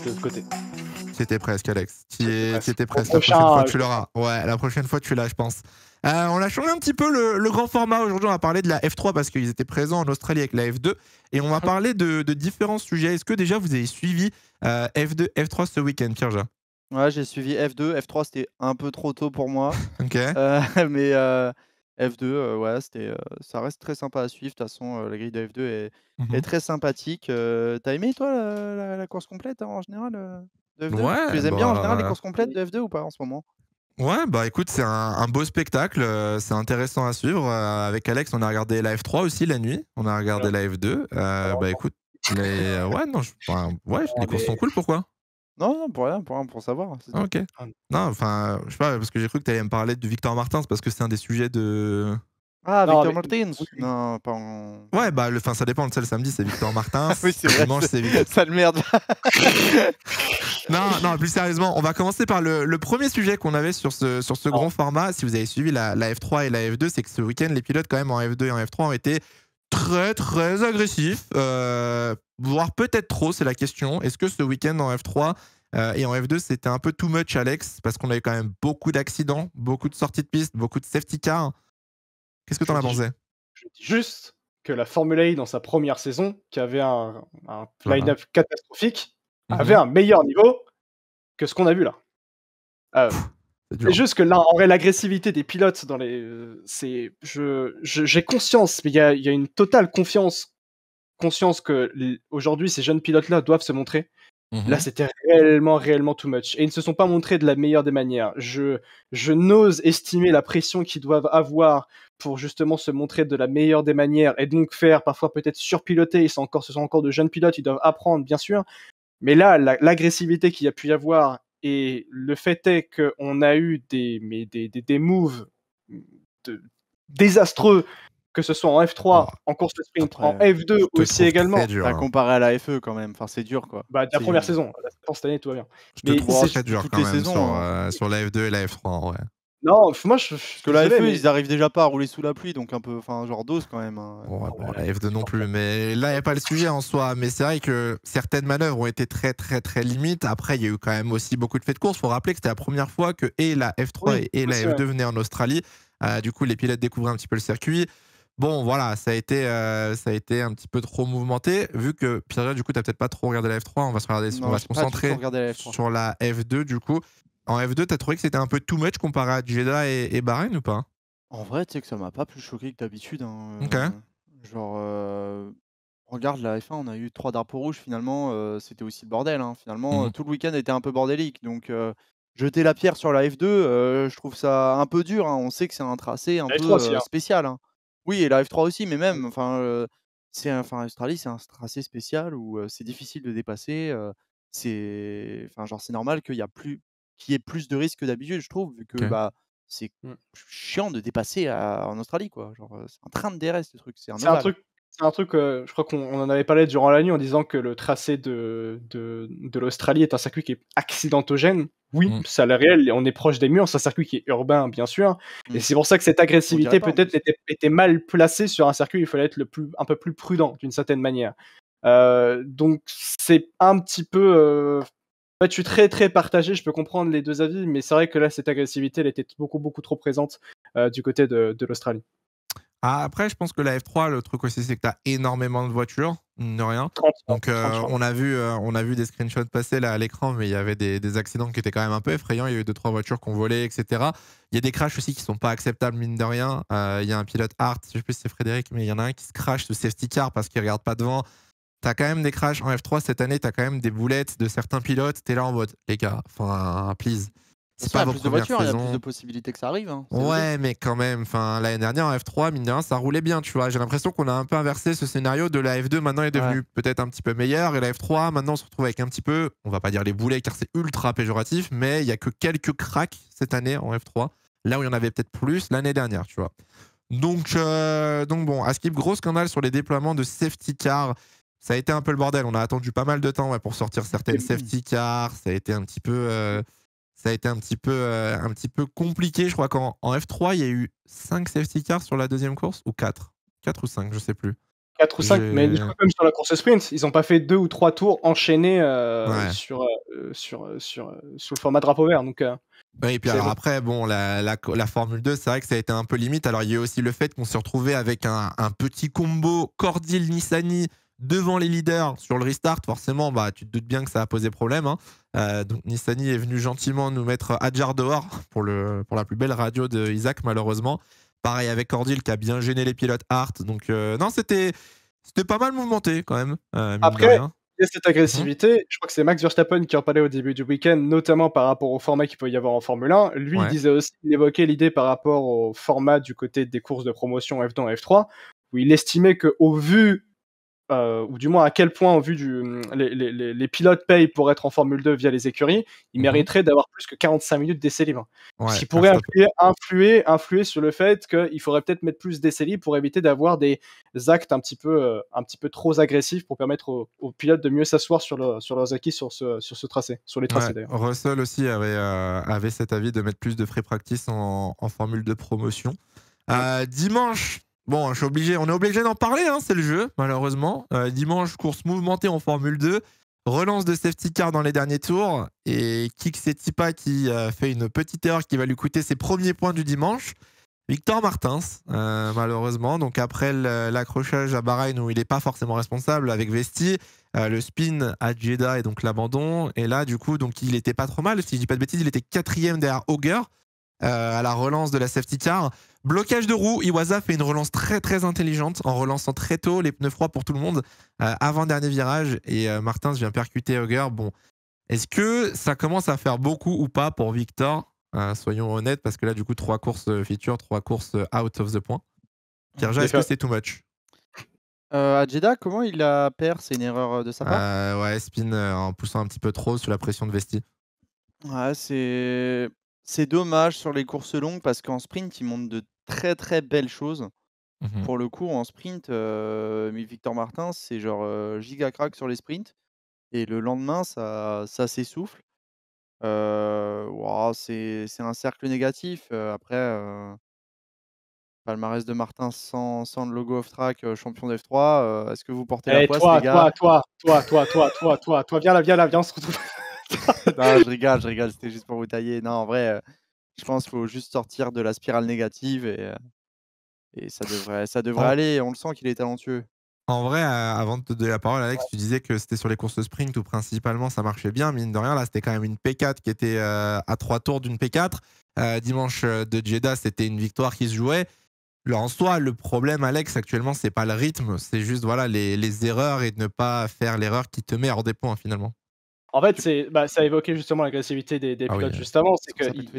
de l'autre côté. C'était presque, Alex. Tu étais presque. Au La prochaine prochain, fois, tu l'auras. Ouais, la prochaine fois, tu l'as, je pense. On a changé un petit peu le grand format. Aujourd'hui, on va parler de la F3 parce qu'ils étaient présents en Australie avec la F2. Et on va parler de différents sujets. Est-ce que déjà, vous avez suivi F2, F3 ce week-end, Pierre-Jean? Ouais, j'ai suivi F2. F3, c'était un peu trop tôt pour moi. Ok. Mais F2, ouais, ça reste très sympa à suivre. De toute façon, la grille de F2 est très sympathique. T'as aimé, toi, la course complète, hein, en général, de F2? Tu Ouais, les aimes bien, en général, les bah. courses complètes de F2 ou pas, en ce moment? Ouais, bah écoute, c'est un beau spectacle, c'est intéressant à suivre. Avec Alex, on a regardé la F3 aussi la nuit, on a regardé la F2. Bah écoute, ouais, non, ouais, les courses sont cool, pourquoi? Non, pour rien, pour savoir, c'est tout. Ok. Non, enfin, je sais pas, parce que j'ai cru que tu allais me parler de Victor Martins, parce que c'est un des sujets de. Ah, Non, Victor mais Martins? oui. Non, pas en... Ouais, bah, ça dépend. Tu sais, le samedi, c'est Victor Martins. Oui, c'est le vrai, dimanche, c'est Victor. sale merde. Non, plus sérieusement, on va commencer par le premier sujet qu'on avait sur ce grand format. Si vous avez suivi la F3 et la F2, c'est que ce week-end, les pilotes, quand même, en F2 et en F3, ont été très, très agressifs. Voire peut-être trop, c'est la question. Est-ce que ce week-end en F3 et en F2, c'était un peu too much, Alex? Parce qu'on avait quand même beaucoup d'accidents, beaucoup de sorties de piste, beaucoup de safety cars. Qu'est-ce que t'en as pensé? Je dis juste que la Formule E dans sa première saison, qui avait un Voilà. line-up catastrophique, avait un meilleur niveau que ce qu'on a vu là. C'est dur. C'est juste que là, en vrai, l'agressivité des pilotes dans les, j'ai conscience, mais il y a une totale conscience que aujourd'hui ces jeunes pilotes-là doivent se montrer. Là, c'était réellement too much. Et ils ne se sont pas montrés de la meilleure des manières. Je n'ose estimer la pression qu'ils doivent avoir pour justement se montrer de la meilleure des manières et donc faire parfois peut-être surpiloter. Ce sont encore de jeunes pilotes, ils doivent apprendre, bien sûr. Mais là, l'agressivité qu'il y a pu y avoir et le fait est qu'on a eu des moves désastreux, que ce soit en F3, en course de sprint, Après, en F2 aussi également. Très dur. T'as comparé à la FE quand même, enfin c'est dur quoi. Bah, de la première saison. Cette année, tout va bien. Je te Mais trouve c'est très dur toutes quand les même saisons, sur la F2 et la F3, en vrai. Non, moi je Parce que la FE, ils arrivent déjà pas à rouler sous la pluie, donc un peu, enfin genre dose quand même. Hein. Ouais, bon, la F2 non plus, mais là, il n'y a pas le sujet en soi. Mais c'est vrai que certaines manœuvres ont été très, très, très limites. Après, il y a eu quand même aussi beaucoup de faits de course. Il faut rappeler que c'était la première fois que et la F3 et la F2 venaient en Australie. Du coup, les pilotes découvraient un petit peu le circuit. Bon, voilà, ça a été un petit peu trop mouvementé. Vu que, Pierre, du coup, tu n'as peut-être pas trop regardé la F3, on va se concentrer sur la F2, du coup. En F2, tu as trouvé que c'était un peu too much comparé à Jeddah et Bahreïn ou pas? En vrai, tu sais que ça m'a pas plus choqué que d'habitude. Hein. Ok. Genre, regarde la F1, on a eu 3 drapeaux rouges finalement, c'était aussi le bordel. Hein. Finalement, tout le week-end était un peu bordélique. Donc, jeter la pierre sur la F2, je trouve ça un peu dur. Hein. On sait que c'est un tracé un La peu F3 aussi, hein. spécial. Hein. Oui, et la F3 aussi, mais même, enfin, Australie, c'est un tracé spécial où c'est difficile de dépasser. C'est normal qu'il y ait plus de risques que d'habitude, je trouve, vu que Ok. bah, c'est chiant de dépasser en Australie, quoi. Genre, c'est un train de DRS, ce truc, c'est un C'est un ovale. truc, je crois qu'on en avait parlé durant la nuit en disant que le tracé de l'Australie est un circuit qui est accidentogène. Oui, ça a l'air réel, on est proche des murs, c'est un circuit qui est urbain, bien sûr. Et c'est pour ça que cette agressivité pas, peut-être était mal placée sur un circuit où il fallait être un peu plus prudent d'une certaine manière. Donc c'est un petit peu. En fait, je suis très très partagé, je peux comprendre les deux avis, mais c'est vrai que là, cette agressivité, elle était beaucoup trop présente du côté de l'Australie. Ah, après, je pense que la F3, le truc aussi, c'est que tu as énormément de voitures, mine de rien. 30, Donc, 30. on a vu des screenshots passer là à l'écran, mais il y avait des accidents qui étaient quand même un peu effrayants. Il y a eu 2-3 voitures qui ont volé, etc. Il y a des crashs aussi qui sont pas acceptables, mine de rien. Il y a un pilote Hart, je sais plus si c'est Frédéric, mais il y en a un qui se crash de safety car parce qu'il regarde pas devant. T'as quand même des crashs en F3 cette année, t'as quand même des boulettes de certains pilotes. T'es là en mode, les gars, enfin, please. C'est pas Il y a vos plus de premières voitures, il y a plus saisons. de possibilités que ça arrive. Hein. C'est Ouais, logique. mais quand même, l'année dernière en F3, mine de rien, ça roulait bien, tu vois. J'ai l'impression qu'on a un peu inversé ce scénario de la F2 maintenant est devenue peut-être un petit peu meilleure et la F3 maintenant on se retrouve avec un petit peu, on va pas dire les boulets car c'est ultra péjoratif, mais il y a que quelques cracks cette année en F3, là où il y en avait peut-être plus l'année dernière, tu vois. Donc bon, à Skip, gros scandale sur les déploiements de safety car. Ça a été un peu le bordel. On a attendu pas mal de temps pour sortir certaines safety cars. Ça a été un petit peu. Ça a été un petit peu compliqué. Je crois qu'en F3, il y a eu 5 safety cars sur la deuxième course, ou 4. 4 ou 5, je sais plus. 4 ou 5, mais je crois même sur la course sprint, ils n'ont pas fait 2 ou 3 tours enchaînés sur le format drapeau vert. Donc, oui, et puis alors après, bon, la Formule 2, c'est vrai que ça a été un peu limite. Alors, il y a aussi le fait qu'on s'est retrouvé avec un petit combo Cordil-Nissany devant les leaders sur le restart. Forcément, bah, tu te doutes bien que ça a posé problème. Hein. Donc, Nissany est venu gentiment nous mettre Hadjar dehors pour la plus belle radio de Isaac, malheureusement. Pareil avec Cordil qui a bien gêné les pilotes Hart. Donc, non, c'était pas mal mouvementé quand même. Après, il y a cette agressivité. Je crois que c'est Max Verstappen qui en parlait au début du week-end, notamment par rapport au format qu'il peut y avoir en Formule 1. Lui, il disait aussi, il évoquait l'idée par rapport au format du côté des courses de promotion F2 et F3, où il estimait qu'au vu, ou du moins à quel point, au vu les pilotes payent pour être en Formule 2 via les écuries, ils mériteraient d'avoir plus que 45 minutes d'essai libre. Ce qui pourrait influer sur le fait qu'il faudrait peut-être mettre plus d'essai libre pour éviter d'avoir des actes un petit peu trop agressifs pour permettre aux pilotes de mieux s'asseoir sur leurs acquis sur ce tracé, sur les tracés d'ailleurs. Russell aussi avait cet avis de mettre plus de free practice en Formule 2 promotion. Dimanche, bon, on est obligé d'en parler, hein, c'est le jeu, malheureusement. Dimanche, course mouvementée en Formule 2, relance de safety car dans les derniers tours, et Kik-Setipa qui fait une petite erreur qui va lui coûter ses premiers points du dimanche. Victor Martins, malheureusement. Donc après l'accrochage à Bahreïn où il n'est pas forcément responsable avec Vesti, le spin à Jeddah et donc l'abandon. Et là, du coup, donc, il n'était pas trop mal. Si je dis pas de bêtises, il était 4e derrière Auger à la relance de la safety car. Blocage de roue, Iwasa fait une relance très très intelligente en relançant très tôt les pneus froids pour tout le monde avant dernier virage et Martins vient percuter Auger. Bon, est-ce que ça commence à faire beaucoup ou pas pour Victor? Soyons honnêtes parce que là du coup 3 courses feature, 3 courses out of the point. Kirja, est-ce que c'est too much? À Jeddah, comment il a perdu? C'est une erreur de sa part? Ouais, spin en poussant un petit peu trop sous la pression de Vesti. Ouais, c'est dommage sur les courses longues parce qu'en sprint, il montre de très très belles choses. Pour le coup, en sprint, mais Victor Martins, c'est genre giga crack sur les sprints. Et le lendemain, ça s'essouffle. C'est un cercle négatif. Après, palmarès de Martins sans le logo off-track, champion d'F3. Est-ce que vous portez la poisse, les gars? Toi, viens là, viens, on se retrouve. Non, je rigole, c'était juste pour vous tailler. Non, en vrai, je pense qu'il faut juste sortir de la spirale négative et ça devrait aller. On le sent qu'il est talentueux. En vrai, avant de te donner la parole, Alex, tu disais que c'était sur les courses sprint où principalement ça marchait bien. Mine de rien, là, c'était quand même une P4 qui était à 3 tours d'une P4. Dimanche de Jeddah, c'était une victoire qui se jouait. Alors, en soi, le problème, Alex, actuellement, c'est pas le rythme, c'est juste voilà, les erreurs et de ne pas faire l'erreur qui te met hors des points finalement. En fait, ça a évoqué justement l'agressivité des pilotes juste avant. C'est qu'il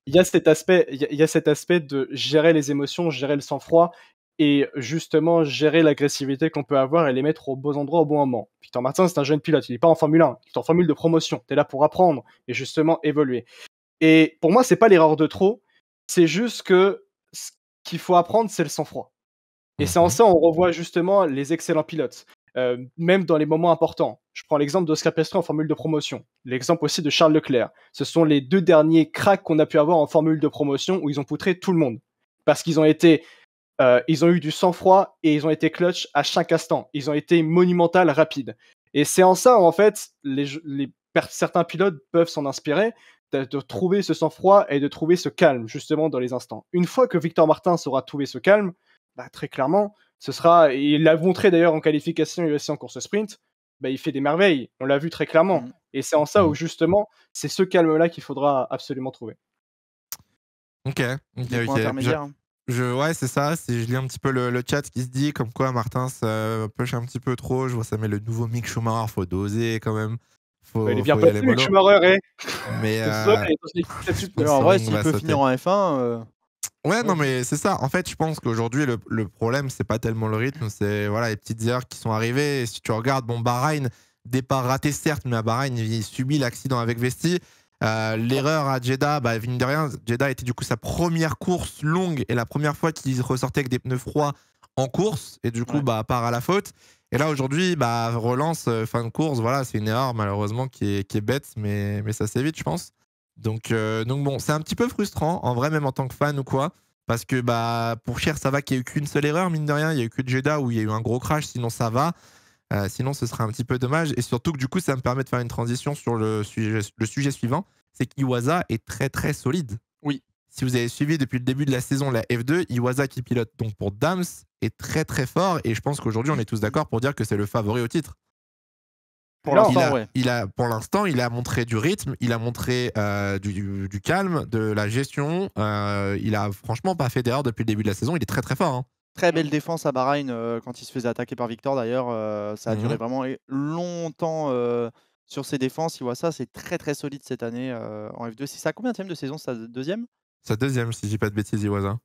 y a cet aspect de gérer les émotions, gérer le sang-froid et justement gérer l'agressivité qu'on peut avoir et les mettre aux beaux endroits au bon moment. Victor Martins, c'est un jeune pilote, il n'est pas en Formule 1, il est en Formule de promotion. Tu es là pour apprendre et justement évoluer. Et pour moi, c'est pas l'erreur de trop, c'est juste que ce qu'il faut apprendre, c'est le sang-froid. Et c'est en ça on revoit justement les excellents pilotes. Même dans les moments importants. Je prends l'exemple d'Oscar Piastri en Formule de promotion. L'exemple aussi de Charles Leclerc. Ce sont les 2 derniers cracks qu'on a pu avoir en Formule de promotion où ils ont poutré tout le monde. Parce qu'ils ont eu du sang-froid et ils ont été clutch à chaque instant. Ils ont été monumental, rapides. Et c'est en ça, en fait, certains pilotes peuvent s'en inspirer, de trouver ce sang-froid et de trouver ce calme, justement, dans les instants. Une fois que Victor Martins aura trouvé ce calme, très clairement, il l'a montré d'ailleurs en qualification et aussi en course sprint, il fait des merveilles, on l'a vu très clairement. Et c'est en ça où justement, c'est ce calme-là qu'il faudra absolument trouver. Ok. Ouais, c'est ça. Je lis un petit peu le chat qui se dit comme quoi Martins push un petit peu trop. Je vois ça met le nouveau Mick Schumacher, faut doser quand même. Il est bien passé, Mick Schumacher. Mais en vrai, s'il peut finir en F1. Ouais, non, mais c'est ça. En fait, je pense qu'aujourd'hui, le problème, c'est pas tellement le rythme, c'est voilà, les petites erreurs qui sont arrivées. Et si tu regardes, Bahreïn, départ raté certes, mais à Bahreïn, il subit l'accident avec Vesti. L'erreur à Jeddah, mine de rien, Jeddah était du coup sa première course longue et la première fois qu'il ressortait avec des pneus froids en course. Et du coup, part à la faute. Et là, aujourd'hui, relance, fin de course, voilà, c'est une erreur malheureusement qui est bête, mais ça s'évite, je pense. Donc bon, c'est un petit peu frustrant, en vrai, même en tant que fan ou quoi, Parce que Pourchaire, ça va qu'il n'y a eu qu'une seule erreur, mine de rien. Il n'y a eu que Jeddah où il y a eu un gros crash, sinon ça va. Sinon, ce serait un petit peu dommage. Et surtout que du coup, ça me permet de faire une transition sur le sujet suivant. C'est qu'Iwasa est très très solide. Oui. Si vous avez suivi depuis le début de la saison la F2, Iwasa qui pilote donc pour Dams est très très fort. Et je pense qu'aujourd'hui, on est tous d'accord pour dire que c'est le favori au titre. Pour l'instant, ouais. Pour l'instant, il a montré du rythme, il a montré du calme, de la gestion. Il a franchement pas fait d'erreur depuis le début de la saison. Il est très très fort. Hein. Très belle défense à Bahreïn quand il se faisait attaquer par Victor d'ailleurs. Ça a duré vraiment longtemps sur ses défenses. Iwasa, c'est très très solide cette année en F2. C'est sa combienième de saison? Sa deuxième? Sa deuxième, si je dis pas de bêtises, Iwasa.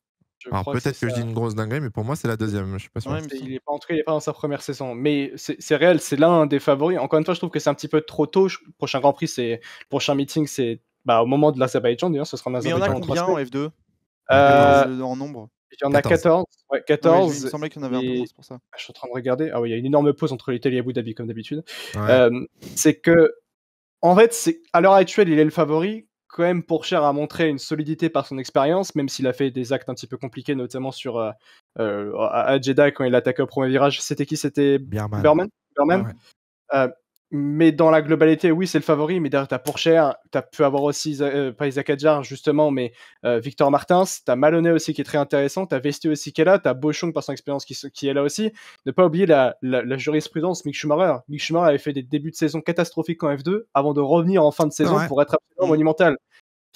Alors peut-être que je dis une grosse dinguerie, mais pour moi c'est la deuxième, je suis pas sûr. Ouais, il est pas entré, il est pas dans sa première saison, mais c'est réel, c'est l'un des favoris. Encore une fois, je trouve que c'est un petit peu trop tôt. Le prochain Grand Prix, le prochain meeting, c'est au moment de l'Azerbaïdjan. D'ailleurs, ce sera en Azerbaïdjan. Mais il y en a combien en F2 en nombre? Il y en a 14. Ouais, 14. Il me semblait qu'il y en avait un peu moins, c'est pour ça. Je suis en train de regarder. Ah oui, il y a une énorme pause entre l'Italie et Abu Dhabi, comme d'habitude. Ouais. C'est que, en fait, à l'heure actuelle, il est le favori. Quand même, Pourchaire a montré une solidité par son expérience, même s'il a fait des actes un petit peu compliqués, notamment à Jeddah quand il attaquait au premier virage. C'était qui? C'était Berman. Ouais. Mais dans la globalité, oui, c'est le favori. Mais derrière, t'as Pourchaire, t'as pu avoir aussi, pas Isaac Adjar, justement, mais Victor Martins. T'as Maloney aussi qui est très intéressant. T'as Vesti aussi qui est là. T'as Bochung par son expérience qui est là aussi. Ne pas oublier la jurisprudence Mick Schumacher. Mick Schumacher avait fait des débuts de saison catastrophiques en F2 avant de revenir en fin de saison pour être absolument monumental.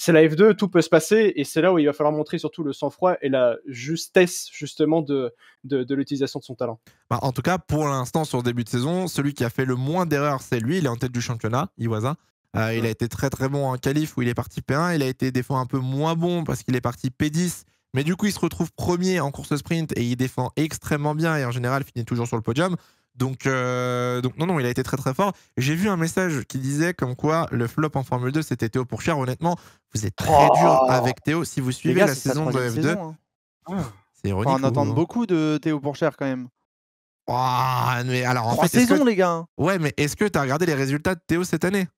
C'est la F2, tout peut se passer, et c'est là où il va falloir montrer surtout le sang-froid et la justesse, justement, de l'utilisation de son talent. En tout cas, pour l'instant, sur ce début de saison, celui qui a fait le moins d'erreurs, c'est lui. Il est en tête du championnat, Iwasa. Il a été très très bon en qualif où il est parti P1. Il a été des fois un peu moins bon parce qu'il est parti P10. Mais du coup, il se retrouve premier en course sprint et il défend extrêmement bien et en général finit toujours sur le podium. Donc non, il a été très très fort. J'ai vu un message qui disait comme quoi le flop en Formule 2 c'était Théo Pourchaire. Honnêtement, vous êtes très dur avec Théo. Si vous suivez la saison de F2, saison, c'est ironique. On attend beaucoup de Théo Pourchaire quand même. Mais alors, en 3 fait, saisons, les gars. Ouais, mais est-ce que tu as regardé les résultats de Théo cette année?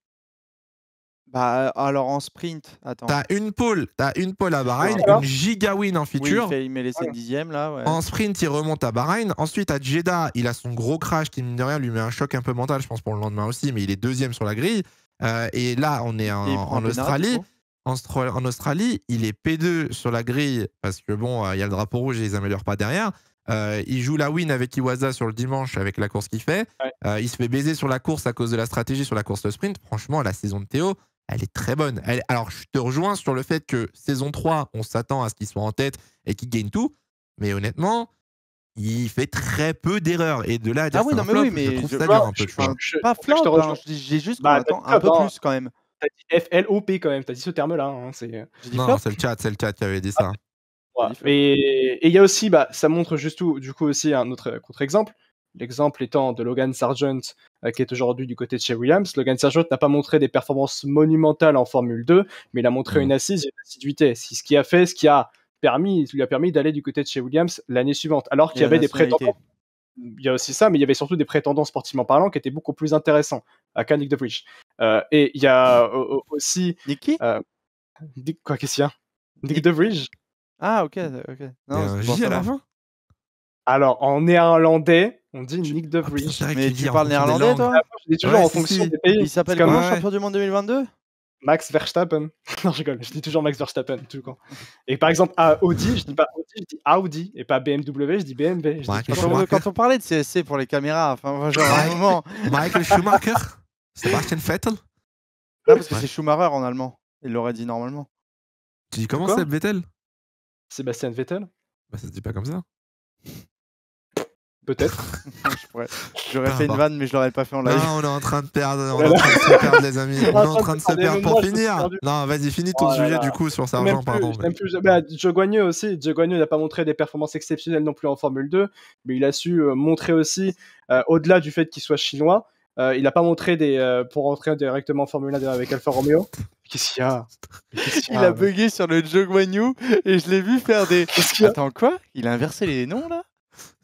Alors en sprint, attends. T'as une pole à Bahreïn, une giga win en feature. Oui, il met les 5 dixièmes là. Ouais. En sprint, il remonte à Bahreïn. Ensuite, à Jeddah, il a son gros crash qui, mine de rien, lui met un choc un peu mental, je pense, pour le lendemain aussi, mais il est deuxième sur la grille. Et là, on est en Australie. En Australie, il est P2 sur la grille parce que bon, il y a le drapeau rouge et ils améliorent pas derrière. Il joue la win avec Iwasa sur le dimanche avec la course qu'il fait. Il se fait baiser sur la course à cause de la stratégie sur la course de sprint. Franchement, la saison de Théo, elle est très bonne. Alors, je te rejoins sur le fait que saison 3, on s'attend à ce qu'il soit en tête et qu'il gagne tout. Mais honnêtement, il fait très peu d'erreurs. Et de là à dire oui, non, mais flop, oui, mais je trouve ça dur un peu. Pas flop, j'ai juste qu'on attend un peu plus quand même. T'as dit FLOP quand même, t'as dit ce terme-là. Hein, non, c'est le chat qui avait dit ça. Ouais. Et il y a aussi, ça montre juste tout, du coup aussi un autre contre-exemple. L'exemple étant de Logan Sargent, qui est aujourd'hui du côté de chez Williams. Logan Sargent n'a pas montré des performances monumentales en Formule 2, mais il a montré une assise et une assiduité. C'est ce qui lui a permis d'aller du côté de chez Williams l'année suivante. Alors qu'il y avait des prétendants. Il y a aussi ça, mais il y avait surtout des prétendants sportivement parlant qui étaient beaucoup plus intéressants, qu'à Nick DeVries. Et il y a aussi. Nick qui Quoi, qu'est-ce qu'il y a Nick DeVries. Ah, ok. Non, J à la fin. Alors, en néerlandais, on dit Nick DeVries. Mais tu parles néerlandais, toi? Je dis toujours en fonction des pays. Il s'appelle comment, champion du monde 2022? Max Verstappen. Non, je rigole. Je dis toujours Max Verstappen, tout le temps. Et par exemple, à Audi, je dis pas Audi, je dis Audi. Et pas BMW, je dis BMW. Quand on parlait de CSC pour les caméras, enfin, genre à un moment. Michael Schumacher, Sebastian Vettel. Non, parce que c'est Schumacher en allemand. Il l'aurait dit normalement. Tu dis comment c'est Vettel? Sébastien Vettel. Ça se dit pas comme ça. Peut-être. J'aurais fait une vanne, mais je l'aurais pas fait en live. Non, on est en train de perdre, les amis. On est en train de se perdre pour finir. Non, vas-y, finis ton sujet du coup sur Sargent, pardon. Joe Guanyu aussi. Joe Guanyu n'a pas montré des performances exceptionnelles non plus en Formule 2, mais il a su montrer aussi, au-delà du fait qu'il soit chinois, il n'a pas montré pour rentrer directement en Formule 1 avec Alfa Romeo. Qu'est-ce qu'il y a? Il a bugué sur le Joe Guanyu et je l'ai vu faire des. Attends, quoi? Il a inversé les noms là?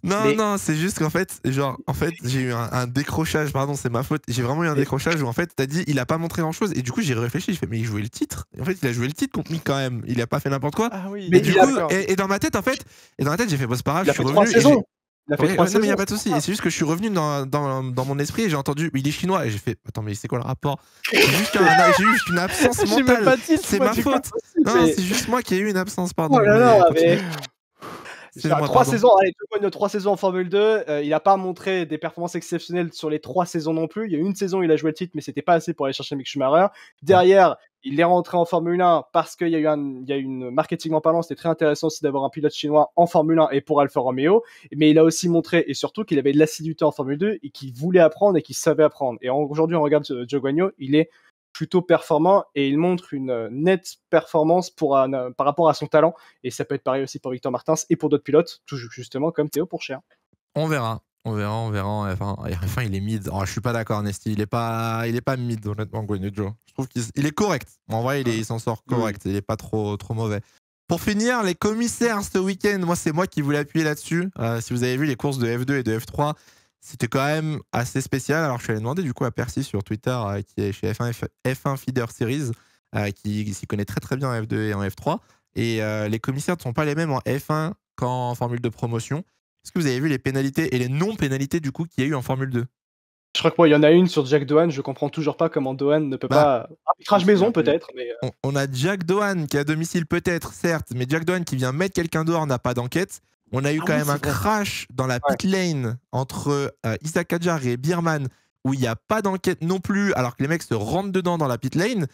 Non, non, c'est juste qu'en fait, j'ai eu un décrochage, pardon, c'est ma faute. J'ai vraiment eu un décrochage où en fait, t'as dit, il a pas montré grand chose. Et du coup, j'ai réfléchi, j'ai fait, mais il jouait le titre. Et en fait, il a joué le titre contre Mick quand même. Il a pas fait n'importe quoi. Ah oui, Mais du coup, et dans ma tête, en fait, j'ai fait, bon, c'est pas grave, il a je suis fait revenu. 3 saisons. Il a fait 3 saisons. saisons. Il y a pas de souci. Et c'est juste que je suis revenu dans mon esprit et j'ai entendu, il est chinois. Et j'ai fait, attends, mais c'est quoi le rapport? J'ai juste une absence mentale. C'est ma faute. Non, c'est juste moi qui ai eu une absence, pardon. Oh là là, mais... 3 saisons, allez, 3 saisons en Formule 2, il n'a pas montré des performances exceptionnelles sur les 3 saisons non plus. Il y a une saison, il a joué le titre, mais c'était pas assez pour aller chercher Mick Schumacher. Derrière, il est rentré en Formule 1 parce qu'il y a eu une marketing en parlant. C'était très intéressant aussi d'avoir un pilote chinois en Formule 1 et pour Alfa Romeo. Mais il a aussi montré, et surtout, qu'il avait de l'assiduité en Formule 2 et qu'il voulait apprendre et qu'il savait apprendre. Et aujourd'hui, on regarde Zhou Guanyu, il est plutôt performant et il montre une nette performance par rapport à son talent, et ça peut être pareil aussi pour Victor Martins et pour d'autres pilotes, tout justement comme Théo Pourchaire. On verra en F1 il est mid. Je suis pas d'accord, Nesty, il est pas mid honnêtement, Guanyu Zhou. Je trouve qu'il est correct, en vrai il s'en sort correct, il est pas trop mauvais. Pour finir, les commissaires ce week-end, c'est moi qui voulais appuyer là-dessus. Si vous avez vu les courses de F2 et de F3, c'était quand même assez spécial. Alors, je suis allé demander du coup à Percy sur Twitter, qui est chez F1 Feeder Series, qui s'y connaît très très bien en F2 et en F3. Et les commissaires ne sont pas les mêmes en F1 qu'en Formule 2 promotion. Est-ce que vous avez vu les pénalités et les non-pénalités du coup qu'il y a eu en Formule 2? Je crois qu'il y en a une sur Jack Doohan, je comprends toujours pas comment Doohan ne peut pas... Arbitrage maison peut-être, mais... On a Jack Doohan qui est à domicile peut-être, certes, mais Jack Doohan qui vient mettre quelqu'un dehors n'a pas d'enquête. On a eu quand même un crash dans la pit lane entre Isaac Hadjar et Bierman où il n'y a pas d'enquête non plus, alors que les mecs se rentrent dedans dans la pit lane.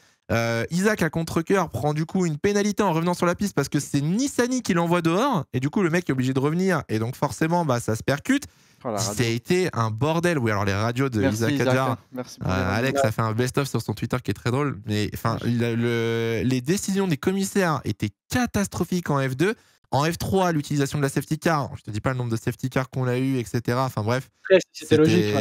Isaac à contre-cœur prend du coup une pénalité en revenant sur la piste parce que c'est Nissany qui l'envoie dehors et du coup le mec est obligé de revenir et donc forcément ça se percute. Ça a été un bordel. Oui, alors les radios de Isaac Hadjar, Alex a fait un best-of sur son Twitter qui est très drôle, mais enfin les décisions des commissaires étaient catastrophiques en F2. En F3, l'utilisation de la safety car, je te dis pas le nombre de safety cars qu'on a eu, etc. Enfin bref. C'était logique.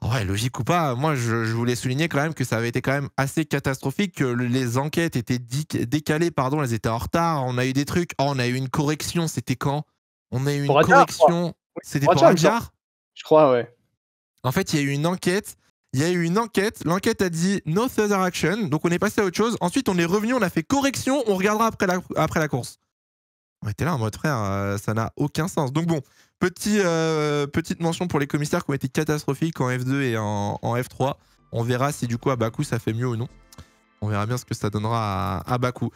Ouais, logique ou pas, moi je voulais souligner quand même que ça avait été quand même assez catastrophique, que les enquêtes étaient décalées, elles étaient en retard. On a eu des trucs, on a eu une correction, c'était quand? On a eu une correction, c'était pour Hadjar? Je crois, ouais. En fait, il y a eu une enquête. L'enquête a dit no further action, donc on est passé à autre chose. Ensuite, on est revenu, on a fait correction, on regardera après la course. On était là en mode frère, ça n'a aucun sens. Donc bon, petite mention pour les commissaires qui ont été catastrophiques en F2 et en F3. On verra si du coup à Bakou ça fait mieux ou non. On verra bien ce que ça donnera à Bakou.